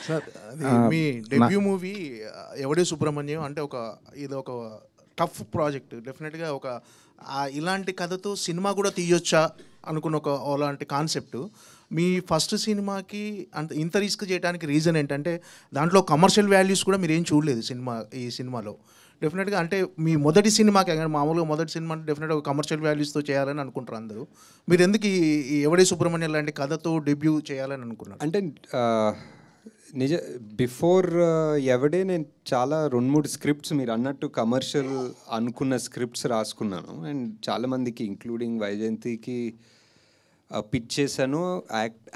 Sir అది మీ debut movie ఎవడే సుబ్రహ్మణ్యం అంటే ఇది ఒక టఫ్ ప్రాజెక్ట్. డెఫినెట్గా ఇలాంటి కథతో సినిమా కూడా తీయొచ్చా అనుకున్న అలాంటి కాన్సెప్ట్. మీ ఫస్ట్ సినిమాకి ఇంత రిస్క్ చేయడానికి రీజన్ ఏంటంటే దాంట్లో కమర్షియల్ వాల్యూస్ కూడా మీరు ఏం చూడలేదు ఈ సినిమాలో. డెఫినెట్గా అంటే మీ మొదటి సినిమాకి మామూలుగా మొదటి సినిమా డెఫినెట్గా కమర్షియల్ వాల్యూస్తో చేయాలని అనుకుంటారు అందరూ. మీరు ఎందుకు ఈ ఎవడే సుబ్రహ్మణ్యం లాంటి కథతో డెబ్యూ చేయాలని అనుకున్నారు? అంటే బిఫోర్ ఎవడే నేను చాలా 2-3 స్క్రిప్ట్స్ మీరు అన్నట్టు కమర్షియల్ అనుకున్న స్క్రిప్ట్స్ రాసుకున్నాను. అండ్ చాలామందికి ఇంక్లూడింగ్ వైజయంతికి పిచ్ చేశాను.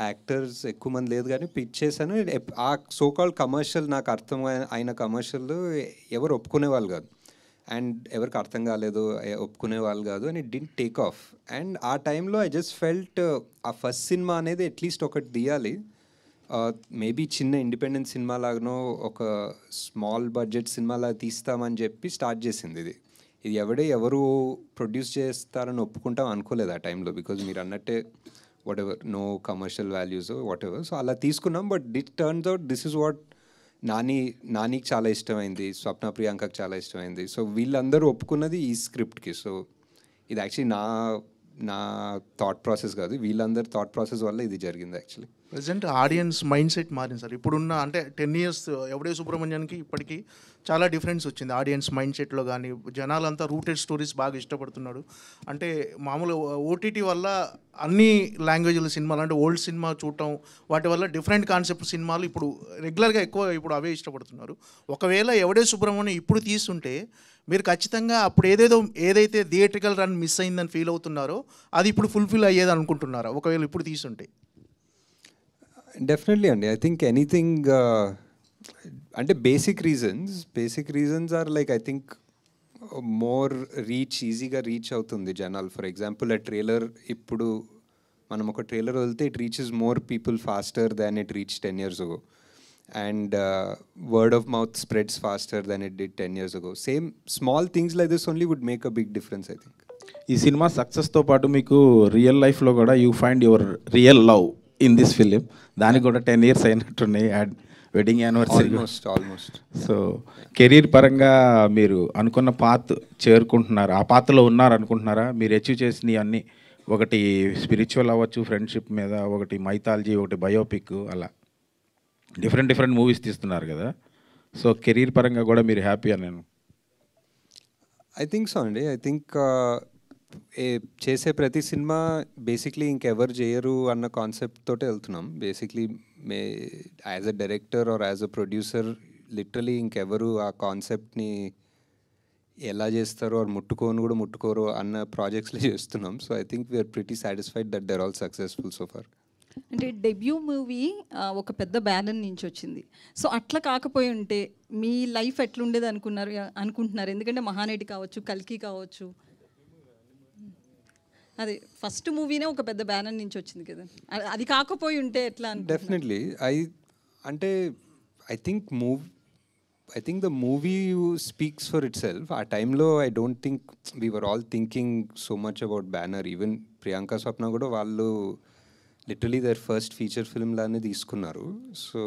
యాక్టర్స్ ఎక్కువ మంది లేదు కానీ పిచ్ చేశాను. ఆ సోకాల్డ్ కమర్షియల్ నాకు అర్థం అయిన కమర్షియల్ ఎవరు ఒప్పుకునే వాళ్ళు కాదు, అండ్ ఎవరికి అర్థం కాలేదు, ఒప్పుకునే వాళ్ళు కాదు, and it didn't take off. And ఆ టైంలో ఐ జస్ట్ ఫెల్ట్ ఆ ఫస్ట్ సినిమా అనేది అట్లీస్ట్ ఒకటి తీయాలి. మేబీ చిన్న ఇండిపెండెంట్ సినిమా లాగానో ఒక స్మాల్ బడ్జెట్ సినిమాలా తీస్తామని చెప్పి స్టార్ట్ చేసింది ఇది. ఎవరు ప్రొడ్యూస్ చేస్తారని ఒప్పుకుంటాం అనుకోలేదు ఆ టైంలో, బికాజ్ మీరు అన్నట్టే whatever no commercial values whatever. So అలా తీసుకున్నాం. But it turns out this is what నానికి చాలా ఇష్టమైంది, స్వప్న ప్రియాంకకి చాలా ఇష్టమైంది. సో వీళ్ళందరూ ఒప్పుకున్నది ఈ స్క్రిప్ట్కి. సో ఇది యాక్చువల్లీ నా థాట్ ప్రాసెస్ కాదు, వీళ్ళందరి థాట్ ప్రాసెస్ వల్ల ఇది జరిగింది actually. Present audience mind set మారింది సార్. ఇప్పుడున్న అంటే 10 years ఎవడే సుబ్రహ్మణ్యానికి ఇప్పటికీ చాలా డిఫరెన్స్ వచ్చింది ఆడియన్స్ మైండ్ సెట్లో. కానీ జనాలంతా రూటెడ్ స్టోరీస్ బాగా ఇష్టపడుతున్నాడు. అంటే మామూలు ఓటీటీ వల్ల అన్ని లాంగ్వేజ్ల సినిమాలు అంటే ఓల్డ్ సినిమా చూడటం వాటి వల్ల డిఫరెంట్ కాన్సెప్ట్ సినిమాలు ఇప్పుడు రెగ్యులర్గా ఎక్కువ ఇప్పుడు అవే ఇష్టపడుతున్నారు. ఒకవేళ ఎవడే సుబ్రహ్మణ్యం ఇప్పుడు తీస్తుంటే మీరు ఖచ్చితంగా అప్పుడు ఏదైతే థియేట్రికల్ రన్ మిస్ అయిందని ఫీల్ అవుతున్నారో అది ఇప్పుడు ఫుల్ఫిల్ అయ్యేది అనుకుంటున్నారా ఒకవేళ ఇప్పుడు తీసుంటే? డెఫినెట్లీ అండి. ఐ థింక్ ఎనీథింగ్ అంటే basic reasons are like I think more ఈజీగా రీచ్ అవుతుంది జనాలు. ఫర్ ఎగ్జాంపుల్ ట్రైలర్, ఇప్పుడు మనం ఒక ట్రైలర్ వదిలితే it reaches more people faster than it reach 10 years ago. And word of mouth spreads faster than it did 10 years ago. Same small things like this only would make a big difference, I think. ఈ సినిమా సక్సెస్తో పాటు మీకు real లైఫ్లో కూడా you find your real love in this film. దానికి కూడా 10 years అయినట్టున్నాయి, wedding anniversary almost. So career పరంగా మీరు అనుకున్న పాత్ చేరుకుంటున్నారు, ఆ పాత్రలో ఉన్నారు అనుకుంటున్నారా? మీరు అచీవ్ చేసినవి అన్నీ, ఒకటి స్పిరిచువల్ అవ్వచ్చు, ఫ్రెండ్షిప్ మీద, ఒకటి మైథాలజీ, ఒకటి బయోపిక్, అలా డిఫరెంట్ మూవీస్ తీస్తున్నారు కదా. సో కెరీర్ పరంగా కూడా మీరు హ్యాపీ అని నేను ఐ థింక్ సో అండి. ఐ థింక్ చేసే ప్రతి సినిమా బేసిక్లీ ఇంకెవరు చేయరు అన్న కాన్సెప్ట్ తోటే వెళ్తున్నాం. Basically as a director or as a producer literally ఇంకెవరు ఆ కాన్సెప్ట్ని ఎలా చేస్తారో ఆర్ ముట్టుకోరు అన్న ప్రాజెక్ట్స్లో చేస్తున్నాం. So I think we're pretty satisfied that they're all successful so far. అంటే డెబ్యూ మూవీ ఒక పెద్ద బ్యానర్ నుంచి వచ్చింది. సో అట్లా కాకపోయి ఉంటే మీ లైఫ్ ఎట్లుండేది అనుకుంటున్నారు? ఎందుకంటే మహానటి కావచ్చు, కల్కి కావచ్చు, అది ఫస్ట్ మూవీనే ఒక పెద్ద బ్యానర్ నుంచి వచ్చింది కదా, అది కాకపోయి ఉంటే ఎట్లా? Definitely I think the movie speaks for itself. ఆ టైంలో I don't think we were all thinking so much about banner. Even Priyanka, Swapna కూడా వాళ్ళు literally their first feature film లానే తీసుకున్నారు. So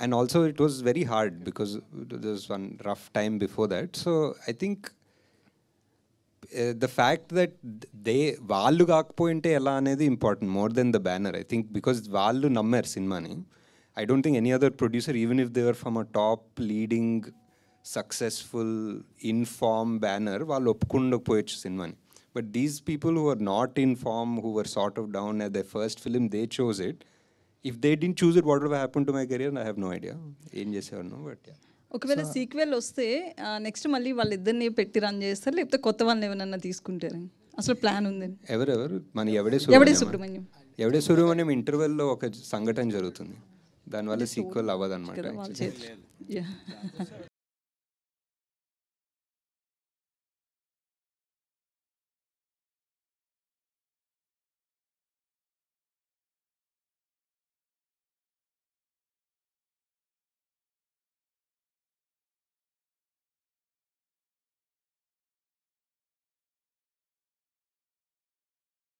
and also it was very hard because there was one rough time before that. So I think the fact that వాళ్ళు కాకపోయింటే ఎలా అనేది important more than the banner. I think because వాళ్ళు నమ్మారు సినిమాని. I don't think any other producer, even if they were from a top leading successful in-form banner, వాళ్ళు ఒప్పుకుండకపోయచ్చు సినిమాని. But these people who were not in form, who were sort of down at their first film, they chose it. If they didn't choose it, what would have happened to my career? I have no idea. ఏం చేసేవారు, but ఒకవేళ sequel వస్తే next మళ్ళీ వాళ్ళిద్దరిని పెట్టి run చేస్తారు, లేకపోతే కొత్త వాళ్ళని ఏమన్నా తీసుకుంటారు? అసలు ప్లాన్ ఉంది? ఎవరెవరు మన ఎవడే సుబ్రహ్మణ్యం ఇంటర్వెల్లో ఒక సంఘటన జరుగుతుంది, దానివల్ల సీక్వెల్ అవ్వదన్నమాట.